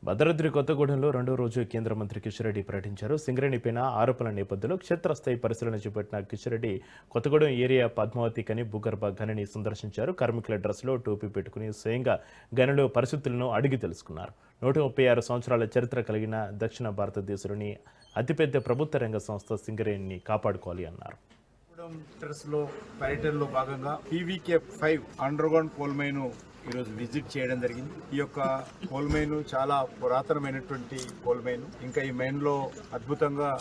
భద్రాద్రి కొత్తగూడెంలో రెండో రోజు కేంద్ర మంత్రి కిషన్ రెడ్డి పర్యటించారు. సింగరేణిపైన ఆరోపణల నేపథ్యంలో క్షేత్రస్థాయి పరిశీలన చేపట్టిన కిషన్ రెడ్డి కొత్తగూడెం ఏరియా పద్మావతి కని భూగర్భ గనిని సందర్శించారు. కార్మికుల డ్రెస్లో టోపీ పెట్టుకుని స్వయంగా గనిలో పరిస్థితులను అడిగి తెలుసుకున్నారు. 136 సంవత్సరాల చరిత్ర కలిగిన దక్షిణ భారతదేశంలోని అతిపెద్ద ప్రభుత్వ రంగ సంస్థ సింగరేణిని కాపాడుకోవాలి అన్నారు. లో పర్యటనలో భాగంగా PVK5 under ground coal mine ఈరోజు విజిట్ చేయడం జరిగింది. ఈ యొక్క కోల్ మైన్ చాలా పురాతనమైనటువంటి కోల్ మైన్. ఇంకా ఈ మైన్ లో అద్భుతంగా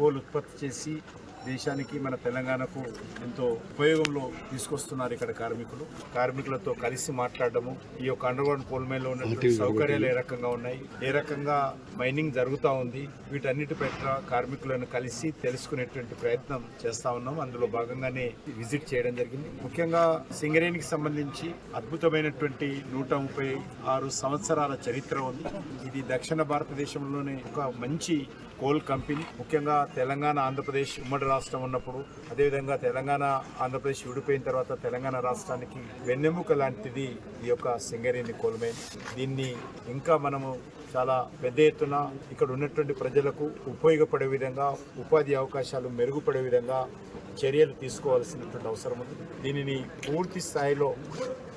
కోల్ ఉత్పత్తి చేసి దేశానికి మన తెలంగాణకు ఎంతో ఉపయోగంలో తీసుకొస్తున్నారు. ఇక్కడ కార్మికులతో కలిసి మాట్లాడడము, ఈ యొక్క అండర్ గ్రౌండ్ కోల్ మైన్ లో ఉన్నటువంటి సౌకర్యాలు ఏ రకంగా ఉన్నాయి, ఏ రకంగా మైనింగ్ జరుగుతూ ఉంది, వీటన్నిటి పట్ల కార్మికులను కలిసి తెలుసుకునేటువంటి ప్రయత్నం చేస్తా ఉన్నాం. అందులో భాగంగానే విజిట్ చేయడం జరిగింది. ముఖ్యంగా సింగరేణికి సంబంధించి అద్భుతమైనటువంటి 136 సంవత్సరాల చరిత్ర ఉంది. ఇది దక్షిణ భారతదేశంలోనే ఒక మంచి కోల్ కంపెనీ. ముఖ్యంగా తెలంగాణ ఆంధ్రప్రదేశ్ ఉమ్మడి రాష్ట్రం ఉన్నప్పుడు, అదేవిధంగా తెలంగాణ ఆంధ్రప్రదేశ్ విడిపోయిన తర్వాత తెలంగాణ రాష్ట్రానికి వెన్నెముక లాంటిది ఈ యొక్క సింగరేణి కోల్ మైన్. దీన్ని ఇంకా మనము చాలా పెద్ద ఎత్తున ఇక్కడ ఉన్నటువంటి ప్రజలకు ఉపయోగపడే విధంగా, ఉపాధి అవకాశాలు మెరుగుపడే విధంగా చర్యలు తీసుకోవాల్సినటువంటి అవసరం ఉంది. దీనిని పూర్తి స్థాయిలో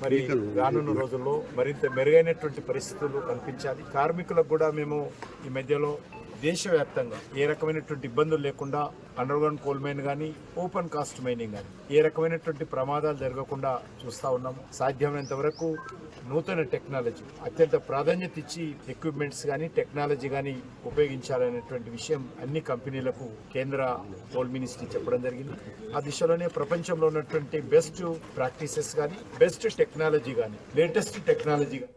మరి రానున్న రోజుల్లో మరింత మెరుగైనటువంటి పరిస్థితులు కల్పించాలి. కార్మికులకు కూడా మేము ఈ మధ్యలో దేశవ్యాప్తంగా ఏ రకమైనటువంటి ఇబ్బందులు లేకుండా అండర్ గ్రౌండ్ కోల్ మైన్ కానీ, ఓపెన్ కాస్ట్ మైనింగ్ కానీ ఏ రకమైనటువంటి ప్రమాదాలు జరగకుండా చూస్తూ ఉన్నాము. సాధ్యమైనంత వరకు నూతన టెక్నాలజీ అత్యంత ప్రాధాన్యత ఇచ్చి ఎక్విప్మెంట్స్ కానీ, టెక్నాలజీ కానీ ఉపయోగించాలనేటువంటి విషయం అన్ని కంపెనీలకు కేంద్ర కోల్ మినిస్ట్రీ చెప్పడం జరిగింది. ఆ దిశలోనే ప్రపంచంలో ఉన్నటువంటి బెస్ట్ ప్రాక్టీసెస్ కానీ, బెస్ట్ టెక్నాలజీ కానీ, లేటెస్ట్ టెక్నాలజీ కానీ